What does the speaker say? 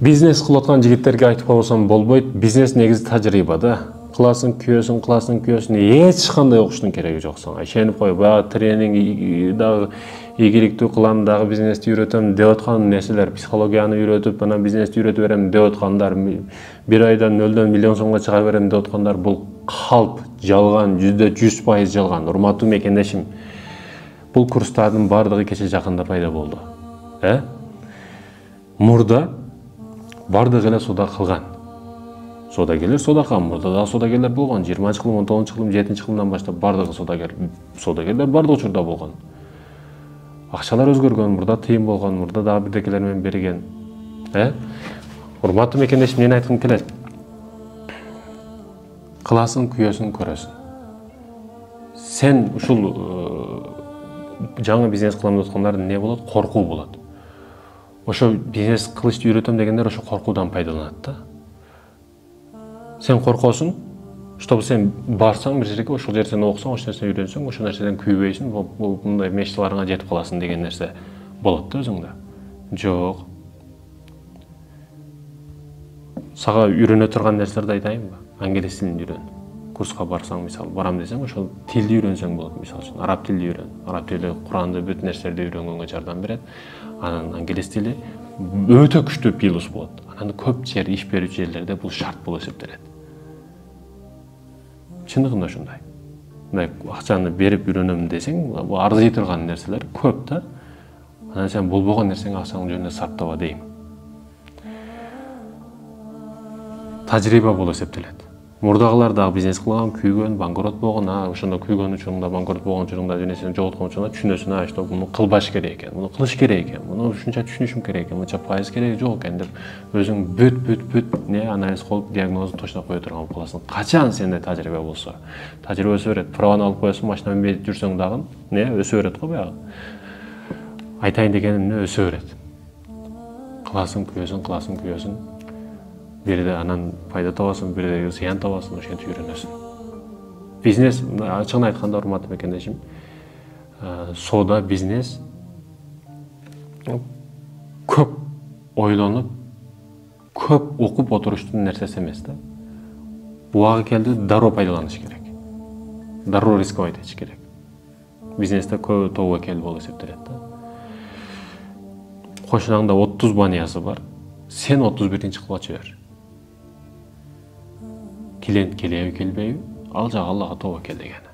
Бизнес кылып аткан жигиттерге айтып койсом болбойт. Бизнес негизи тажрыйба да. Кыласың, күйөсүң, эч кандай окуштун кереги жок сага. Ишенип кой, баягы тренинг дагы ийгиликтүү кылам, дагы бизнести үйрөтөм деп аткан нерселер, психологияны үйрөтүп, анан бизнести үйрөтүп берем деп аткандар, бир айдан нөлдөн миллион сомго чыга берем деп аткандар, бул калп, жалган, 100% жалган. Урматтуу мекендешим, бул курстардын бардыгы кече жакында пайда болду. Мурда бардыгы эле сода кылган. Содагерлер сода кылган, мурда дагы содагерлер болгон. 20-жылым, 19-жылым, 7-жылымдан баштап бардыгы содагерлер бардык учурда болгон. Акчалар өзгөргөн, мурда тыйын болгон, мурда дагы бирдекелер менен берген. Урматтуу мекендешим, мен айткым келет. Кыласың, күйөсүң, көрөсүң. Сен ушул жаңы бизнес кылам деп аткандардын не болот? Коркуу болот. Ошо бизнес кылышты үйрөтөм дегендер ошо коркуудан пайдаланат да. Сен коркосуң, чтобы сен барсаң бир жерге, ошол жерде сен окусаң, ошол нерсени үйрөнсөң, ошол нерседен күйбөйсүң, мындай мечталарыңа жетип каласың деген нерсе болот да өзүңдө. Жок. Сага үйрөнө турган нерселерди айтайынбы? Англис тилин үйрөн. Курска барсаң, мисалы, барам десең, ошол тилди үйрөнсөң болот, мисалы үчүн. Араб тилди үйрөн. Араб тили Куранды бүт нерселерди үйрөнгөнгө жардам берет. Анан англис тили өтө күчтүү плюс болот. Анан көп жер иш берүүчү жерлерде бул шарт болуп эсептелет. Чындыгында ушундай. Мындай акчаны берип үйрөнөм десең, бул арзый турган нерселер көп да. Анан сен болбогон нерсеңе акчаңды жөнүндө сарптаба дейм. Тажрыйба болуп эсептелет. Мурдагылар дагы бизнес кылган, күйгөн, банкрот болгон, ошондо күйгөн учурунда, банкрот болгон учурунда жөнөсүн жоготкон учурунда түшүнөсүн, что муну кылбаш керек экен, муну кылыш керек экен, муну ушунча түшүнүшүм керек экен, мынча пайыз кереги жок экен деп өзүң бүт анализ кылып диагнозду точно кое турган кыласың. Качан сенде тажрыйба болсо, тажрыйба өсө берет. Праваны алып коесуң, машина менен жүрсөң дагы, өсө берет го баягы. Айтайын дегеним өсө берет. Кыласың, күйөсүң. Бирде анан пайда табасың, бирде зыян табасың, ошентип үйрөнөсүң. Бизнес, ачыгын айтканда, урматтуу мекендешим, сода бизнес көп ойлонуп, көп окуп отуруштун нерсеси эмес да. Убагы келди, дароо пайдаланыш керек. Дароо рисковать этиш керек. Бизнесте көп тобокел болуп эсептелет да. Кошунаңда 30 баниясы бар. Сен 31-чи кылып ача бер. Клиент келеби келбейби, ал жагы Аллага тобокел деген.